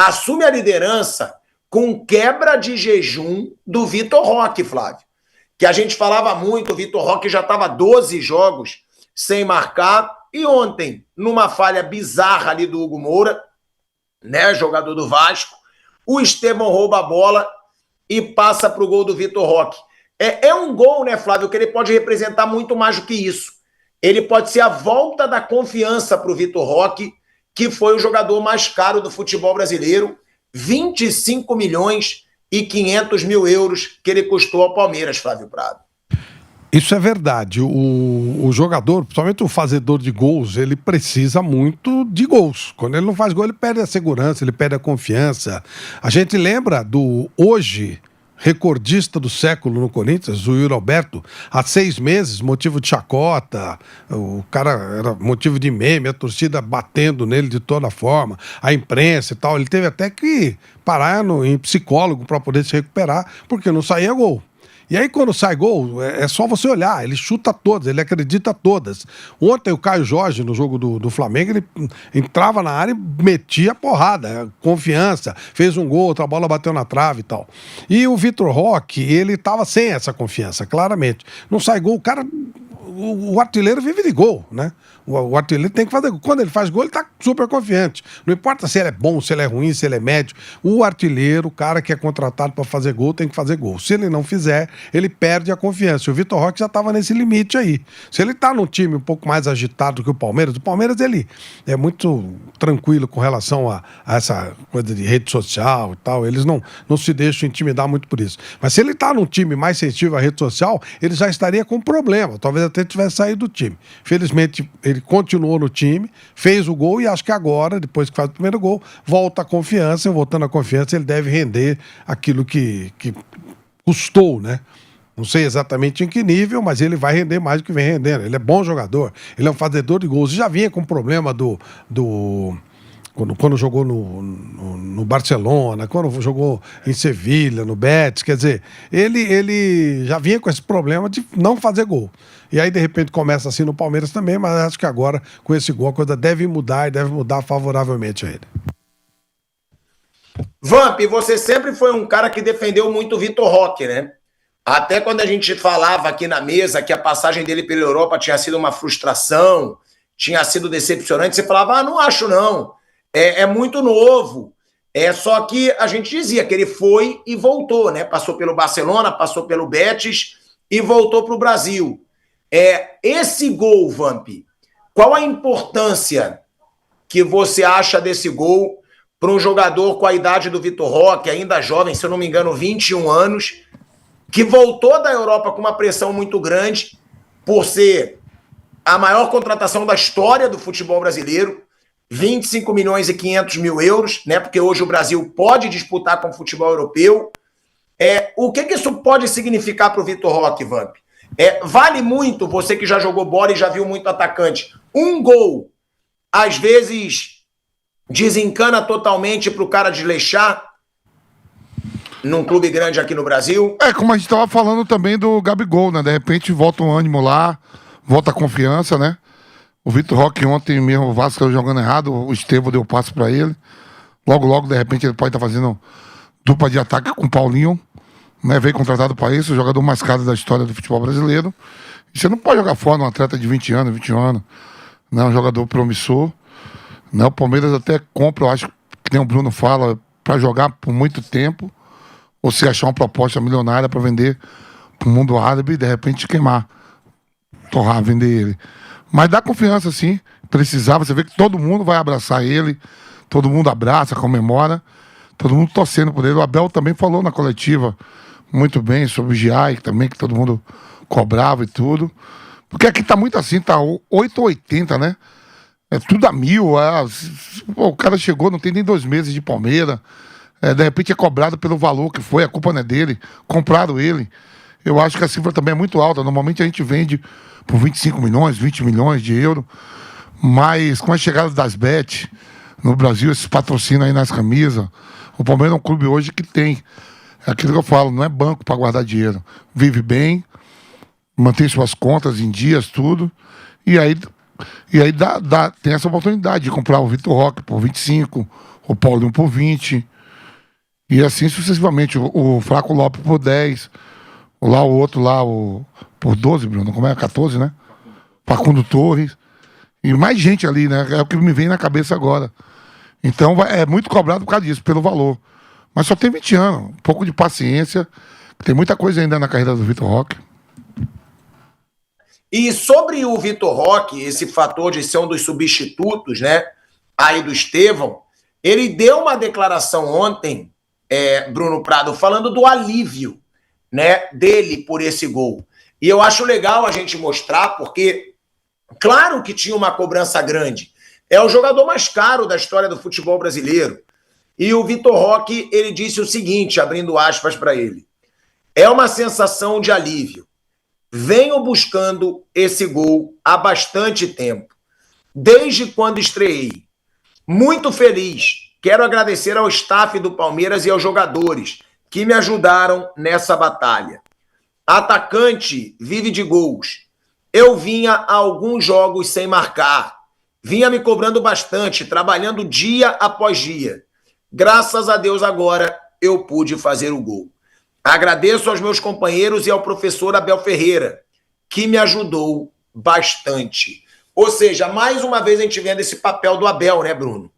assume a liderança com quebra de jejum do Vitor Roque, Flávio. Que a gente falava muito, o Vitor Roque já estava 12 jogos sem marcar, e ontem, numa falha bizarra ali do Hugo Moura, né, jogador do Vasco, o Estevão rouba a bola e passa para o gol do Vitor Roque. É um gol, né, Flávio, que ele pode representar muito mais do que isso. Ele pode ser a volta da confiança para o Vitor Roque, que foi o jogador mais caro do futebol brasileiro, 25 milhões e 500 mil euros que ele custou ao Palmeiras, Flávio Prado. Isso é verdade. O jogador, principalmente o fazedor de gols, ele precisa muito de gols. Quando ele não faz gol, ele perde a segurança, ele perde a confiança. A gente lembra do hoje recordista do século no Corinthians, o Yuri Alberto, há 6 meses, motivo de chacota, o cara era motivo de meme, a torcida batendo nele de toda forma, a imprensa e tal. Ele teve até que parar em psicólogo para poder se recuperar, porque não saía gol. E aí, quando sai gol, é só você olhar, ele chuta todas, ele acredita todas. Ontem, o Caio Jorge, no jogo do Flamengo, ele entrava na área e metia porrada, confiança, fez um gol, outra bola bateu na trave e tal. E o Vitor Roque, ele estava sem essa confiança, claramente. Não sai gol, o cara... O artilheiro vive de gol, né? O artilheiro tem que fazer gol. Quando ele faz gol, ele tá super confiante. Não importa se ele é bom, se ele é ruim, se ele é médio. O artilheiro, o cara que é contratado para fazer gol, tem que fazer gol. Se ele não fizer, ele perde a confiança. O Vitor Roque já estava nesse limite aí. Se ele tá num time um pouco mais agitado que o Palmeiras, ele é muito tranquilo com relação a essa coisa de rede social e tal. Eles não se deixam intimidar muito por isso. Mas se ele tá num time mais sensível à rede social, ele já estaria com problema. Talvez até tivesse saído do time. Felizmente, ele continuou no time, fez o gol e acho que agora, depois que faz o primeiro gol, volta a confiança, e voltando a confiança, ele deve render aquilo que custou, né? Não sei exatamente em que nível, mas ele vai render mais do que vem rendendo. Ele é bom jogador, ele é um fazedor de gols. Já vinha com problema quando jogou no Barcelona, quando jogou em Sevilha, no Betis, quer dizer, ele já vinha com esse problema de não fazer gol. E aí, de repente, começa assim no Palmeiras também, mas acho que agora, com esse gol, a coisa deve mudar e deve mudar favoravelmente a ele. Vamp, você sempre foi um cara que defendeu muito o Vitor Roque, né? Até quando a gente falava aqui na mesa que a passagem dele pela Europa tinha sido uma frustração, tinha sido decepcionante, você falava, não acho não. É muito novo. Só que a gente dizia que ele foi e voltou, né? Passou pelo Barcelona, passou pelo Betis e voltou para o Brasil. Esse gol, Vamp, qual a importância que você acha desse gol para um jogador com a idade do Vitor Roque, ainda jovem, se eu não me engano, 21 anos, que voltou da Europa com uma pressão muito grande por ser a maior contratação da história do futebol brasileiro, 25 milhões e 500 mil euros, né? Porque hoje o Brasil pode disputar com o futebol europeu. O que isso pode significar para o Vitor Roque, Vamp? Vale muito, você que já jogou bola e já viu muito atacante, um gol, às vezes, desencana totalmente para o cara desleixar num clube grande aqui no Brasil? Como a gente estava falando também do Gabigol, né? De repente volta um ânimo lá, volta a confiança, né? O Vitor Roque ontem mesmo, o Vasco estava jogando errado, o Estevão deu passo para ele. Logo, de repente, ele pode estar fazendo dupla de ataque com o Paulinho, né? Veio contratado para isso, o jogador mais caro da história do futebol brasileiro. E você não pode jogar fora um atleta de 21 anos, né? Um jogador promissor. Né? O Palmeiras até compra, eu acho, que nem o Bruno fala, para jogar por muito tempo, ou se achar uma proposta milionária para vender para o mundo árabe e de repente queimar, torrar, vender ele. Mas dá confiança, sim. Precisar, você vê que todo mundo vai abraçar ele, todo mundo abraça, comemora, todo mundo torcendo por ele. O Abel também falou na coletiva muito bem sobre o Giai, também, que todo mundo cobrava e tudo. Porque aqui tá muito assim, tá 8 ou 80, né? É tudo a 1000. O cara chegou, não tem nem 2 meses de Palmeiras. De repente é cobrado pelo valor que foi, a culpa não é dele. Compraram ele. Eu acho que a cifra também é muito alta. Normalmente a gente vende por 25 milhões, 20 milhões de euros. Mas com a chegada das Bet no Brasil, esses patrocínios aí nas camisas, o Palmeiras é um clube hoje que tem. É aquilo que eu falo, não é banco para guardar dinheiro. Vive bem, mantém suas contas em dias, tudo. E aí tem essa oportunidade de comprar o Vitor Roque por 25, o Paulinho por 20. E assim sucessivamente. O Flaco Lopes por 10. O outro lá, por 12, Bruno. Como é? 14, né? Facundo Torres. E mais gente ali, né? É o que me vem na cabeça agora. Então é muito cobrado por causa disso, pelo valor. Mas só tem 20 anos. Um pouco de paciência. Tem muita coisa ainda na carreira do Vitor Roque. E sobre o Vitor Roque, esse fator de ser um dos substitutos, né, aí do Estevão, ele deu uma declaração ontem, Bruno Prado, falando do alívio, né, dele por esse gol. E eu acho legal a gente mostrar, porque claro que tinha uma cobrança grande. É o jogador mais caro da história do futebol brasileiro. E o Vitor Roque, ele disse o seguinte, abrindo aspas para ele: é uma sensação de alívio. Venho buscando esse gol há bastante tempo, desde quando estreei. Muito feliz. Quero agradecer ao staff do Palmeiras e aos jogadores que me ajudaram nessa batalha. Atacante vive de gols. Eu vinha há alguns jogos sem marcar. Vinha me cobrando bastante, trabalhando dia após dia. Graças a Deus agora eu pude fazer o gol. Agradeço aos meus companheiros e ao professor Abel Ferreira, que me ajudou bastante. Ou seja, mais uma vez a gente vendo esse papel do Abel, né, Bruno?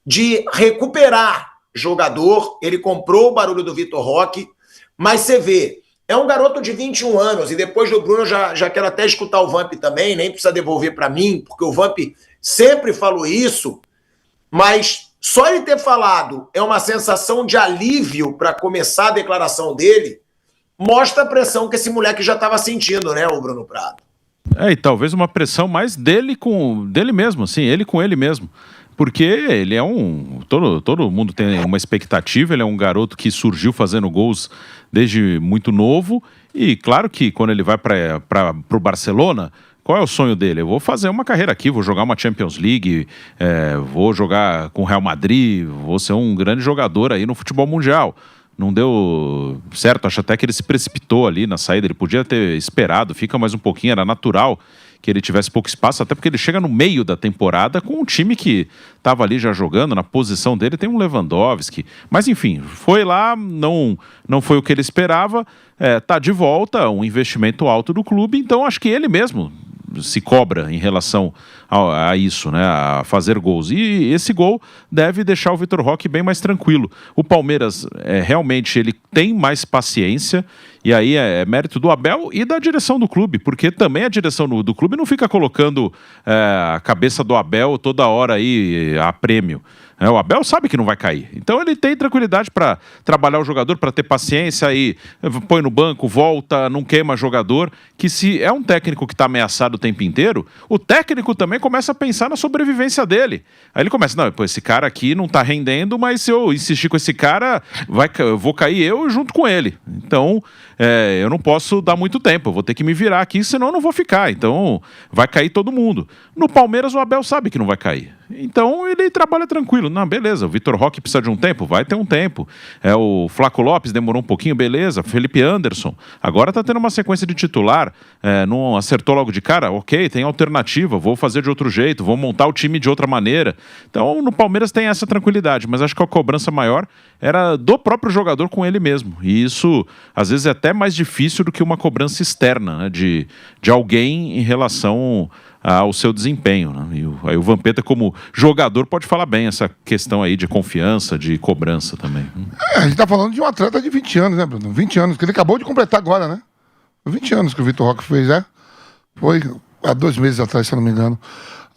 De recuperar jogador. Ele comprou o barulho do Vitor Roque, mas você vê, é um garoto de 21 anos, e depois do Bruno já quero até escutar o Vamp também, nem precisa devolver para mim, porque o Vamp sempre falou isso, mas só ele ter falado é uma sensação de alívio para começar a declaração dele, mostra a pressão que esse moleque já estava sentindo, né, o Bruno Prado? E talvez uma pressão mais dele mesmo, assim, ele com ele mesmo. Porque ele é todo mundo tem uma expectativa, ele é um garoto que surgiu fazendo gols desde muito novo, e claro que quando ele vai para o Barcelona, qual é o sonho dele? Eu vou fazer uma carreira aqui, vou jogar uma Champions League, vou jogar com o Real Madrid, vou ser um grande jogador aí no futebol mundial. Não deu certo, acho até que ele se precipitou ali na saída, ele podia ter esperado, fica mais um pouquinho, era natural que ele tivesse pouco espaço, até porque ele chega no meio da temporada com um time que estava ali já jogando, na posição dele tem um Lewandowski, mas enfim, foi lá, não foi o que ele esperava, tá de volta, um investimento alto do clube, então acho que ele mesmo se cobra em relação a isso, né, a fazer gols. E esse gol deve deixar o Vitor Roque bem mais tranquilo. O Palmeiras, realmente, ele tem mais paciência, e aí é mérito do Abel e da direção do clube, porque também a direção do clube não fica colocando a cabeça do Abel toda hora aí a prêmio. O Abel sabe que não vai cair. Então ele tem tranquilidade para trabalhar o jogador, para ter paciência, aí põe no banco, volta, não queima jogador, que se é um técnico que está ameaçado o tempo inteiro, o técnico também começa a pensar na sobrevivência dele. Aí ele começa, não, pô, esse cara aqui não está rendendo, mas se eu insistir com esse cara, eu vou cair eu junto com ele. Então, eu não posso dar muito tempo, eu vou ter que me virar aqui, senão eu não vou ficar. Então, vai cair todo mundo. No Palmeiras, o Abel sabe que não vai cair. Então, ele trabalha tranquilo. Não, beleza, o Vitor Roque precisa de um tempo? Vai ter um tempo. O Flaco Lopes demorou um pouquinho, beleza. Felipe Anderson, agora tá tendo uma sequência de titular, não acertou logo de cara, ok, tem alternativa, vou fazer de outro jeito, vou montar o time de outra maneira. Então, no Palmeiras tem essa tranquilidade, mas acho que a cobrança maior era do próprio jogador com ele mesmo. E isso, às vezes, é até mais difícil do que uma cobrança externa, né, de alguém em relação ao seu desempenho, né? E aí o Vampeta, como jogador, pode falar bem essa questão aí de confiança, de cobrança também. A gente tá falando de um atleta de 20 anos, né, Bruno? 20 anos, que ele acabou de completar agora, né? 20 anos que o Vitor Roque fez, Foi há 2 meses atrás, se eu não me engano.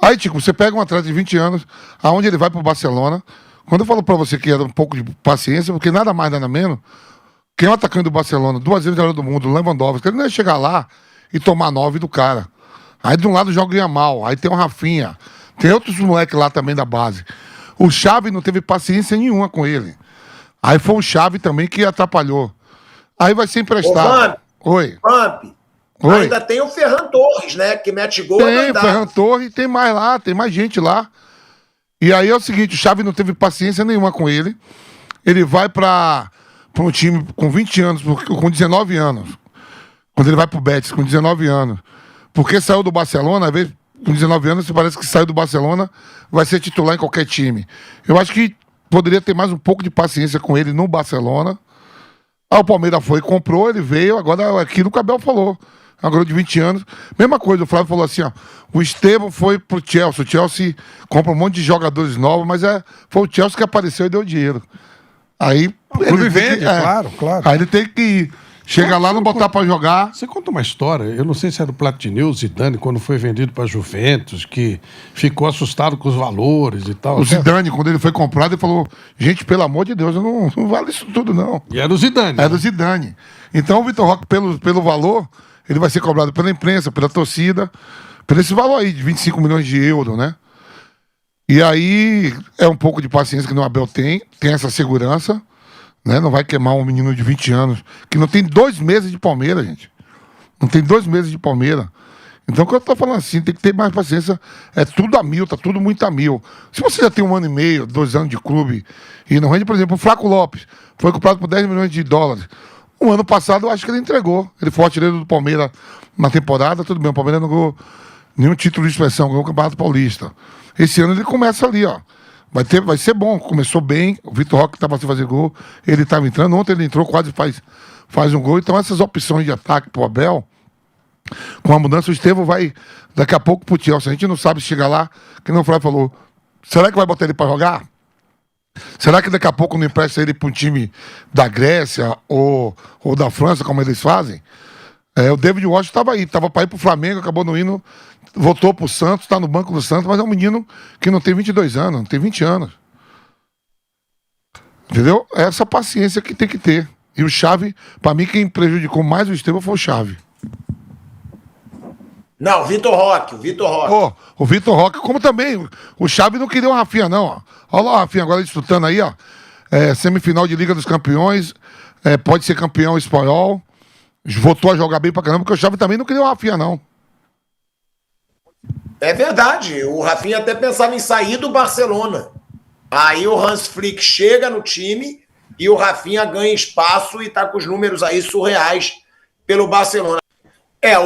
Aí, Tico, você pega um atleta de 20 anos, aonde ele vai pro Barcelona. Quando eu falo pra você que era um pouco de paciência, porque nada mais, nada menos, quem é o atacante do Barcelona, 2 vezes melhor do mundo, o Lewandowski, ele não ia chegar lá e tomar 9 do cara. Aí de um lado joga mal, aí tem o Rafinha, tem outros moleques lá também da base. O Xavi não teve paciência nenhuma com ele. Aí foi o Xavi também que atrapalhou. Aí vai ser emprestado. Oi. Oi. Ainda tem o Ferran Torres, né, que mete gol. Tem o Ferran Torres, tem mais lá, tem mais gente lá. E aí é o seguinte, o Xavi não teve paciência nenhuma com ele. Ele vai para um time com 20 anos, com 19 anos. Quando ele vai pro Betis, com 19 anos. Porque saiu do Barcelona, às vezes, com 19 anos, você parece que saiu do Barcelona, vai ser titular em qualquer time. Eu acho que poderia ter mais um pouco de paciência com ele no Barcelona. Aí o Palmeiras foi, comprou, ele veio, agora é aquilo que o Abel falou. Agora de 20 anos. Mesma coisa, o Flávio falou assim, ó. O Estevão foi pro Chelsea. O Chelsea compra um monte de jogadores novos, mas foi o Chelsea que apareceu e deu dinheiro. Aí. O clube vende, claro. Aí ele tem que chegar lá, não botar pra jogar. Você conta uma história, eu não sei se era o Platini ou o Zidane, quando foi vendido pra Juventus, que ficou assustado com os valores e tal. O Zidane, quando ele foi comprado, ele falou: gente, pelo amor de Deus, eu não vale isso tudo, não. E era o Zidane. Era o Zidane. Então o Vitor Roque, pelo valor, ele vai ser cobrado pela imprensa, pela torcida, por esse valor aí de 25 milhões de euros, né? E aí é um pouco de paciência que o Abel tem essa segurança, né? Não vai queimar um menino de 20 anos, que não tem 2 meses de Palmeiras, gente. Não tem 2 meses de Palmeiras. Então, o que eu tô falando assim, tem que ter mais paciência. É tudo a mil, tá tudo muito a mil. Se você já tem 1 ano e meio, 2 anos de clube, e não rende, por exemplo, o Flaco Lopes, foi comprado por 10 milhões de dólares. O ano passado, eu acho que ele entregou. Ele foi o artilheiro do Palmeiras na temporada, tudo bem, o Palmeiras não ganhou nenhum título de expressão, ganhou o Campeonato Paulista. Esse ano ele começa ali, ó. Vai ser bom, começou bem, o Vitor Roque estava sem fazer gol, ele estava entrando, ontem ele entrou, quase faz um gol, então essas opções de ataque pro Abel, com a mudança, o Estevão vai daqui a pouco pro Chelsea, a gente não sabe se chegar lá, que não o Flávio falou, será que vai botar ele para jogar? Será que daqui a pouco não empresta ele para um time da Grécia ou da França, como eles fazem? O David Washington estava aí, estava para ir pro Flamengo, acabou não indo, voltou pro Santos, está no banco do Santos, mas é um menino que não tem 22 anos, não tem 20 anos. Entendeu? É essa paciência que tem que ter. E o Xavi, para mim, quem prejudicou mais o Estevão foi o Xavi. Não, o Vitor Roque. O Vitor Roque, como também, o Xavi não queria o Rafinha, não. Ó. Olha lá o Rafinha agora disputando aí, ó. Semifinal de Liga dos Campeões, pode ser campeão espanhol. Voltou a jogar bem pra caramba, porque o Xavi também não queria o Rafinha, não. É verdade, o Rafinha até pensava em sair do Barcelona. Aí o Hans Flick chega no time e o Rafinha ganha espaço e tá com os números aí surreais pelo Barcelona.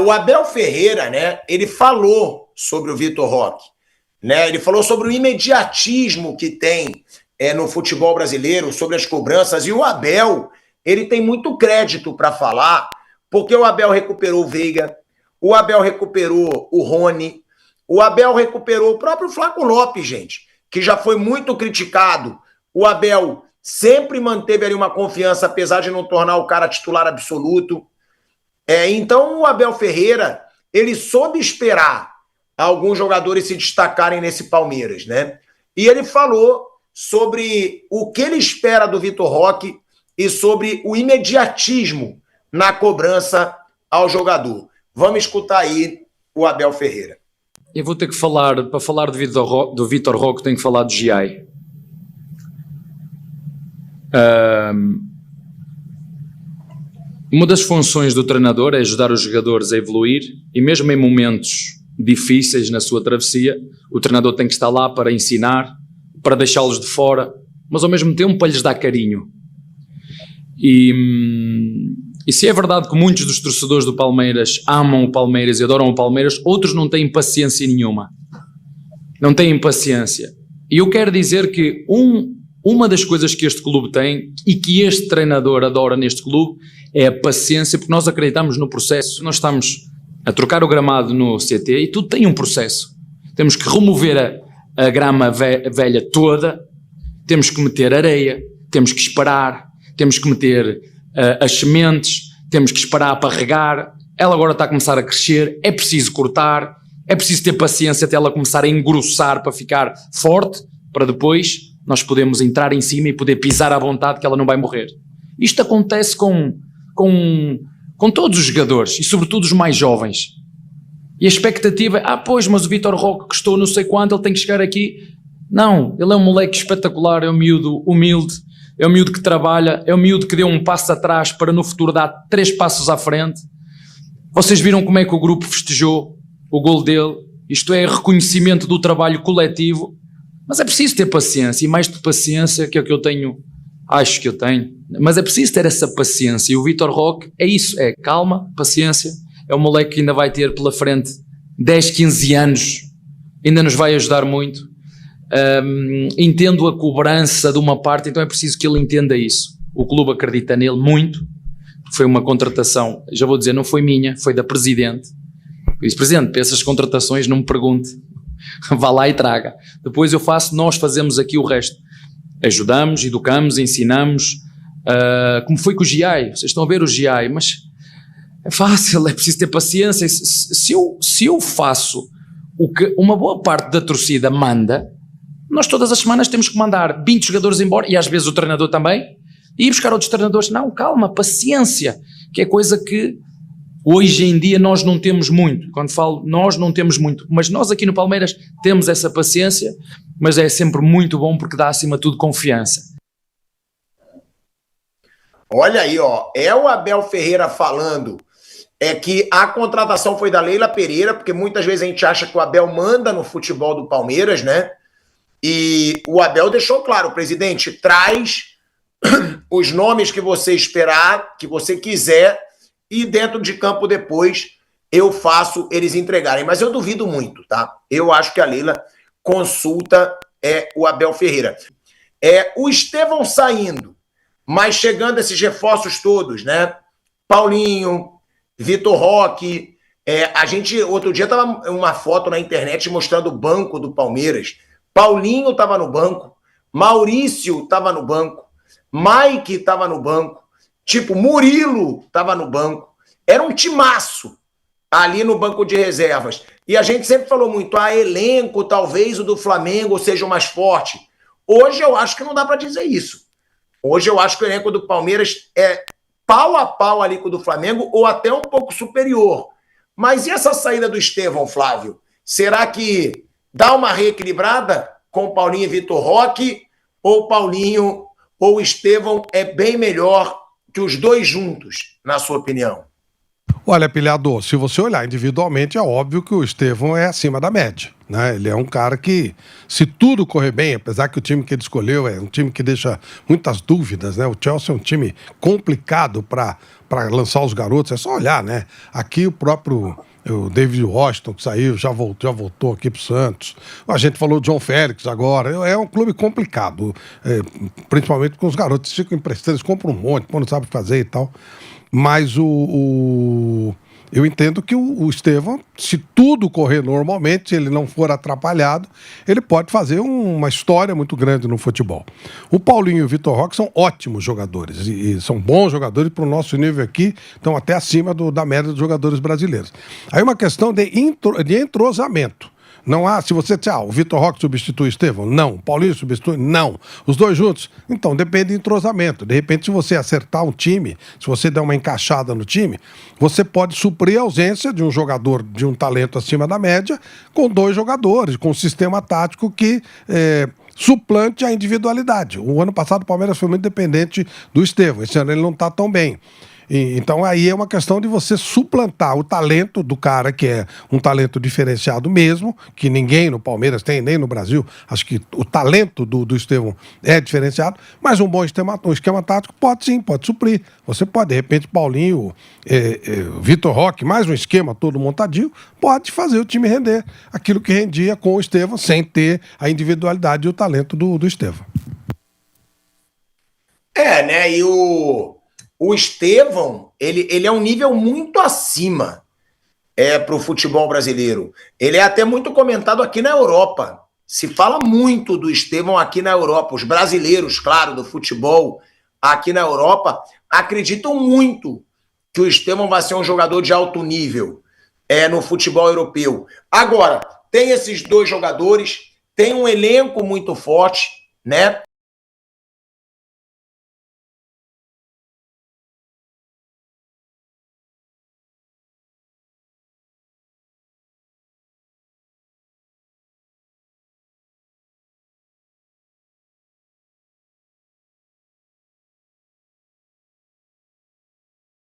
O Abel Ferreira, né, ele falou sobre o Vitor Roque, né, ele falou sobre o imediatismo que tem no futebol brasileiro, sobre as cobranças, e o Abel, ele tem muito crédito para falar, porque o Abel recuperou o Veiga, o Abel recuperou o Rony, o Abel recuperou o próprio Flaco Lopes, gente, que já foi muito criticado. O Abel sempre manteve ali uma confiança, apesar de não tornar o cara titular absoluto. Então o Abel Ferreira, ele soube esperar alguns jogadores se destacarem nesse Palmeiras, né? E ele falou sobre o que ele espera do Vitor Roque e sobre o imediatismo na cobrança ao jogador. Vamos escutar aí o Abel Ferreira. Eu vou ter que falar, para falar do Vitor Roque, tenho que falar do GI. Uma das funções do treinador é ajudar os jogadores a evoluir, e mesmo em momentos difíceis na sua travessia, o treinador tem que estar lá para ensinar, para deixá-los de fora, mas ao mesmo tempo para lhes dar carinho. E se é verdade que muitos dos torcedores do Palmeiras amam o Palmeiras e adoram o Palmeiras, outros não têm paciência nenhuma. Não têm paciência. E eu quero dizer que uma das coisas que este clube tem e que este treinador adora neste clube é a paciência, porque nós acreditamos no processo. Nós estamos a trocar o gramado no CT e tudo tem um processo. Temos que remover a grama velha toda, temos que meter areia, temos que esperar, temos que meter as sementes, temos que esperar para regar, ela agora está a começar a crescer, é preciso cortar, é preciso ter paciência até ela começar a engrossar para ficar forte, para depois nós podemos entrar em cima e poder pisar à vontade que ela não vai morrer. Isto acontece com todos os jogadores e sobretudo os mais jovens. E a expectativa é, pois, mas o Vitor Roque custou não sei quanto, ele tem que chegar aqui. Não, ele é um moleque espetacular, é um miúdo humilde, é um miúdo que trabalha, é um miúdo que deu um passo atrás para no futuro dar 3 passos à frente. Vocês viram como é que o grupo festejou o gol dele? Isto é reconhecimento do trabalho coletivo, mas é preciso ter paciência, e mais de paciência que é o que eu tenho, acho que eu tenho, mas é preciso ter essa paciência, e o Vitor Roque é isso, é calma, paciência, é um moleque que ainda vai ter pela frente 10, 15 anos, ainda nos vai ajudar muito. entendo a cobrança de uma parte, então é preciso que ele entenda isso. O clube acredita nele muito, foi uma contratação, já vou dizer, não foi minha, foi da Presidente. Eu disse, Presidente, para essas contratações não me pergunte, vá lá e traga. Depois nós fazemos aqui o resto. Ajudamos, educamos, ensinamos, como foi com o GI, vocês estão a ver o GI, mas é fácil, é preciso ter paciência. Se eu faço o que uma boa parte da torcida manda, nós todas as semanas temos que mandar 20 jogadores embora, e às vezes o treinador também, e ir buscar outros treinadores. Não, calma, paciência, que é coisa que hoje em dia nós não temos muito. Quando falo nós não temos muito, mas nós aqui no Palmeiras temos essa paciência, mas é sempre muito bom porque dá acima de tudo confiança. Olha aí, ó, é o Abel Ferreira falando que a contratação foi da Leila Pereira, porque muitas vezes a gente acha que o Abel manda no futebol do Palmeiras, né? E o Abel deixou claro, presidente, traz os nomes que você esperar, que você quiser, e dentro de campo depois eu faço eles entregarem. Mas eu duvido muito, tá? Eu acho que a Leila consulta o Abel Ferreira. O Estevão saindo, mas chegando esses reforços todos, né? Paulinho, Vitor Roque. A gente, outro dia, tava uma foto na internet mostrando o banco do Palmeiras. Paulinho estava no banco, Maurício estava no banco, Mike estava no banco, tipo, Murilo estava no banco. Era um timaço ali no banco de reservas. E a gente sempre falou muito, elenco, talvez o do Flamengo seja o mais forte. Hoje eu acho que não dá para dizer isso. Hoje eu acho que o elenco do Palmeiras é pau a pau ali com o do Flamengo, ou até um pouco superior. Mas e essa saída do Estevão, Flávio? Será que dá uma reequilibrada com o Paulinho e Vitor Roque, ou Paulinho ou Estevão é bem melhor que os dois juntos, na sua opinião? Olha, Pilhador, se você olhar individualmente, é óbvio que o Estevão é acima da média, né? Ele é um cara que, se tudo correr bem, apesar que o time que ele escolheu é um time que deixa muitas dúvidas, né? O Chelsea é um time complicado para lançar os garotos, é só olhar, né? Aqui o próprio David Washington, que saiu, já voltou aqui pro Santos. A gente falou do João Félix agora. É um clube complicado, principalmente com os garotos que ficam emprestando, eles compram um monte, não sabe fazer e tal. Mas eu entendo que o Estevão, se tudo correr normalmente, se ele não for atrapalhado, ele pode fazer uma história muito grande no futebol. O Paulinho e o Vitor Roque são ótimos jogadores, e são bons jogadores para o nosso nível aqui, estão até acima da média dos jogadores brasileiros. Aí uma questão de entrosamento. Não há, se você disser, o Vitor Roque substitui o Estevão? Não. O Paulinho substitui? Não. Os dois juntos? Então, depende de entrosamento. De repente, se você acertar um time, se você der uma encaixada no time, você pode suprir a ausência de um jogador de um talento acima da média com dois jogadores, com um sistema tático que suplante a individualidade. O ano passado o Palmeiras foi muito dependente do Estevão. Esse ano ele não está tão bem. Então aí é uma questão de você suplantar o talento do cara, que é um talento diferenciado mesmo, que ninguém no Palmeiras tem, nem no Brasil. Acho que o talento do Estevão é diferenciado, mas um bom esquema tático pode sim, pode suprir. Você pode, de repente, Paulinho, Vitor Roque, mais um esquema todo montadinho, pode fazer o time render aquilo que rendia com o Estevão, sem ter a individualidade e o talento do Estevão. Né? E o Estevão, ele é um nível muito acima para o futebol brasileiro. Ele é até muito comentado aqui na Europa. Se fala muito do Estevão aqui na Europa. Os brasileiros, claro, do futebol aqui na Europa, acreditam muito que o Estevão vai ser um jogador de alto nível no futebol europeu. Agora, tem esses dois jogadores, tem um elenco muito forte, né?